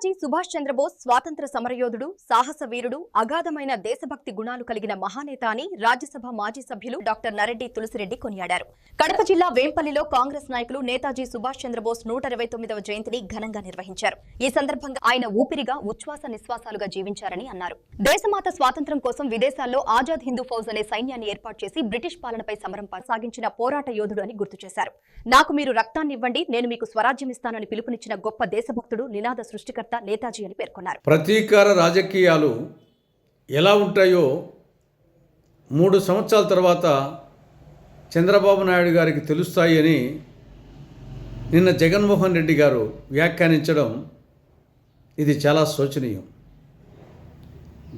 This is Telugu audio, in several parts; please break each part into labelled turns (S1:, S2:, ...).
S1: నేతాజీ సుభాష్ చంద్రబోస్ స్వాతంత్ర సమరయోధుడు, సాహస వీరుడు, అగాధమైన దేశభక్తి గుణాలు కలిగిన మహానేత అని రాజ్యసభ మాజీ సభ్యులు డాక్టర్ నరెడ్డి తులసిరెడ్డి కొనియాడారు. కడప జిల్లా వేంపల్లిలో కాంగ్రెస్ నాయకులు నేతాజీ సుభాష్ చంద్రబోస్ 129వ జయంతిని ఘనంగా నిర్వహించారు. ఈ సందర్భంగా ఆయన ఊపిరిగా ఉచ్ఛ్వాస నిశ్వాసాలుగా జీవించారని అన్నారు. దేశమాత స్వాతంత్ర్యం కోసం విదేశాల్లో ఆజాద్ హిందూ ఫౌజ్ అనే సైన్యాన్ని ఏర్పాటు చేసి బ్రిటిష్ పాలనపై సమరం సాగించిన పోరాట యోధుడు అని గుర్తు చేశారు. నాకు మీరు రక్తాన్ని ఇవ్వండి, నేను మీకు స్వరాజ్యం ఇస్తానని పిలుపునిచ్చిన గొప్ప దేశభక్తుడు, నినాద సృష్టికర్త నేతాజీ అని పేర్కొన్నారు.
S2: ప్రతీకార రాజకీయాలు ఎలా ఉంటాయో 3 సంవత్సరాల తర్వాత చంద్రబాబు నాయుడు గారికి తెలుస్తాయి అని నిన్న జగన్మోహన్ రెడ్డి గారు వ్యాఖ్యానించడం ఇది చాలా శోచనీయం.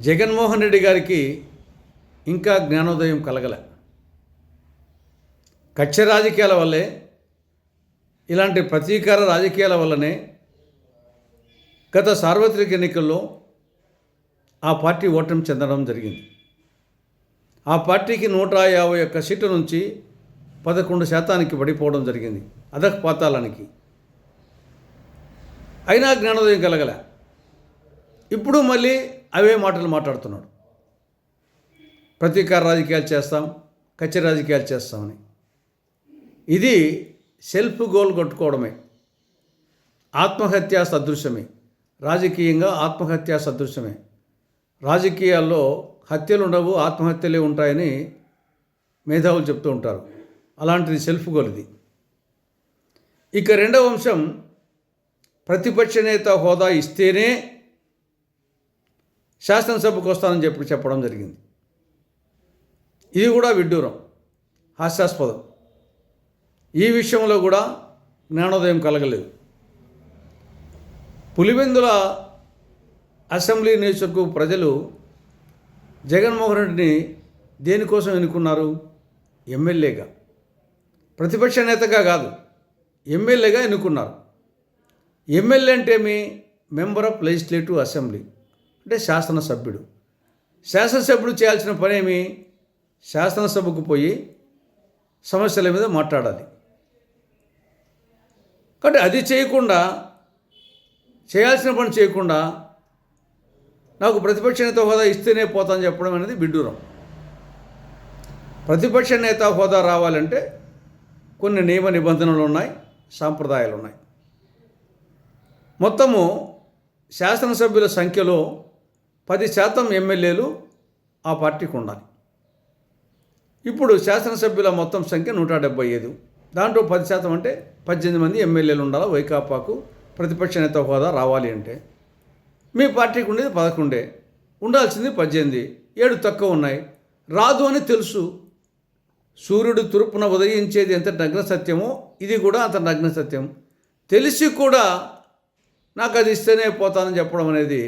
S2: జగన్మోహన్ రెడ్డి గారికి ఇంకా జ్ఞానోదయం కలగలే. కక్ష రాజకీయాల వల్లే, ఇలాంటి ప్రతీకార రాజకీయాల వల్లనే గత సార్వత్రిక ఎన్నికల్లో ఆ పార్టీ ఓటమి చెందడం జరిగింది. ఆ పార్టీకి 151 సీట్ల నుంచి 11% పడిపోవడం జరిగింది, అధఃపాతాళానికి. అయినా జ్ఞానోదయం కలగలే. ఇప్పుడు మళ్ళీ అవే మాటలు మాట్లాడుతున్నాడు. ప్రతీకార రాజకీయాలు చేస్తాం, కచ్చ రాజకీయాలు చేస్తామని. ఇది సెల్ఫ్ గోల్ కొట్టుకోవడమే, ఆత్మహత్యా సదృశ్యమే. రాజకీయంగా ఆత్మహత్యా సదృశ్యమే. రాజకీయాల్లో హత్యలు ఉండవు, ఆత్మహత్యలే ఉంటాయని మేధావులు చెప్తూ ఉంటారు. అలాంటిది సెల్ఫ్ గోల్ ఇది. ఇక రెండవ అంశం, ప్రతిపక్ష నేత హోదా ఇస్తేనే శాసనసభకు వస్తానని చెప్పడం జరిగింది. ఇది కూడా విడ్డూరం, హాస్యాస్పదం. ఈ విషయంలో కూడా జ్ఞానోదయం కలగలేదు. పులివెందుల అసెంబ్లీ నియోజకవర్గ ప్రజలు జగన్మోహన్ రెడ్డిని దేనికోసం ఎన్నుకున్నారు? ఎమ్మెల్యేగా, ప్రతిపక్ష నేతగా కాదు, ఎమ్మెల్యేగా ఎన్నుకున్నారు. ఎమ్మెల్యే అంటే ఏమి? మెంబర్ ఆఫ్ లెజిస్లేటివ్ అసెంబ్లీ, అంటే శాసనసభ్యుడు. శాసనసభ్యుడు చేయాల్సిన పనేమి? శాసనసభకు పోయి సమస్యల మీద మాట్లాడాలి. కాబట్టి అది చేయకుండా, చేయాల్సిన పని చేయకుండా నాకు ప్రతిపక్ష నేత హోదా ఇస్తేనే పోతాను చెప్పడం అనేది విడ్డూరం. ప్రతిపక్ష నేత హోదా రావాలంటే కొన్ని నియమ నిబంధనలు ఉన్నాయి, సాంప్రదాయాలు ఉన్నాయి. మొత్తము శాసనసభ్యుల సంఖ్యలో 10% ఎమ్మెల్యేలు ఆ పార్టీకి ఉండాలి. ఇప్పుడు శాసనసభ్యుల మొత్తం సంఖ్య 175. దాంట్లో 10% అంటే 18 మంది ఎమ్మెల్యేలు ఉండాలి. వైకాపాకు ప్రతిపక్ష నేత హోదా రావాలి అంటే మీ పార్టీకి ఉండేది 11, ఉండాల్సింది 18, 7 తక్కువ ఉన్నాయి. రాదు అని తెలుసు. సూర్యుడు తూర్పున ఉదయించేది ఎంత నగ్న సత్యమో ఇది కూడా అంత నగ్న సత్యం. తెలిసి కూడా నాకు అది ఇస్తేనే పోతానని చెప్పడం అనేది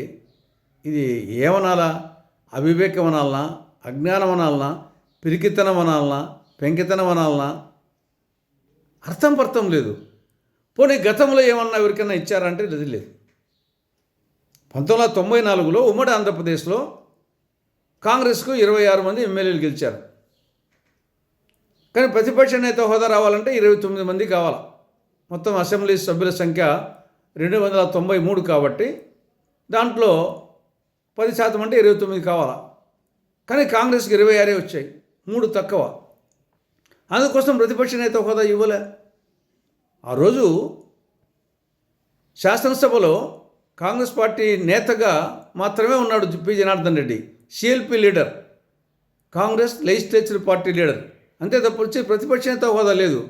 S2: ఇది ఏమనాలా? అవివేకం అనాలనా? అజ్ఞానం అనాలనా? పిరికితనం అనాలనా? పెంకితనం అనాలనా? అర్థం లేదు. పోనీ గతంలో ఏమన్నా ఎవరికైనా ఇచ్చారంటే లేదు. 1994లో ఉమ్మడి ఆంధ్రప్రదేశ్లో కాంగ్రెస్కు 26 మంది ఎమ్మెల్యేలు గెలిచారు. కానీ ప్రతిపక్ష నేత హోదా రావాలంటే 29 మంది కావాలి. మొత్తం అసెంబ్లీ సభ్యుల సంఖ్య 293 కాబట్టి దాంట్లో 10% అంటే 29 కావాలా. కానీ కాంగ్రెస్కి 26 వచ్చాయి, 3 తక్కువ. అందుకోసం ప్రతిపక్ష నేత హోదా ఇవ్వలే. ఆ రోజు శాసనసభలో కాంగ్రెస్ పార్టీ నేతగా మాత్రమే ఉన్నాడు P Janardhan Reddy, CLP leader, Congress legislature party leader. అంతే తప్ప వచ్చి ప్రతిపక్ష నేత హోదా లేదు.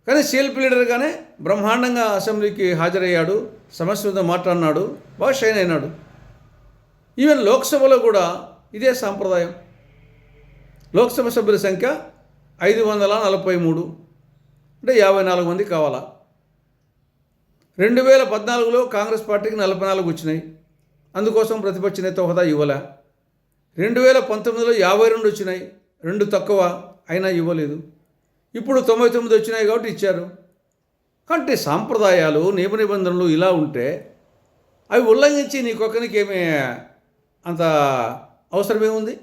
S2: కానీ సిఎల్పి లీడర్గానే బ్రహ్మాండంగా అసెంబ్లీకి హాజరయ్యాడు, సమస్య మీద మాట్లాడినాడు, బాగా షైన్ అయినాడు. ఈవెన్ లోక్సభలో కూడా ఇదే సాంప్రదాయం. లోక్సభ సభ్యుల సంఖ్య 543, అంటే 54 మంది కావాలా. 2014లో కాంగ్రెస్ పార్టీకి 44 వచ్చినాయి, అందుకోసం ప్రతిపక్ష నేత హోదా ఇవ్వలే. 2019లో 52 వచ్చినాయి, 2 తక్కువ, అయినా ఇవ్వలేదు. ఇప్పుడు 99 వచ్చినాయి కాబట్టి ఇచ్చారు. అంటే సాంప్రదాయాలు, నియమ నిబంధనలు ఇలా ఉంటే అవి ఉల్లంఘించి నీకొక్కరికి ఏమీ అంత అవసరమేముంది?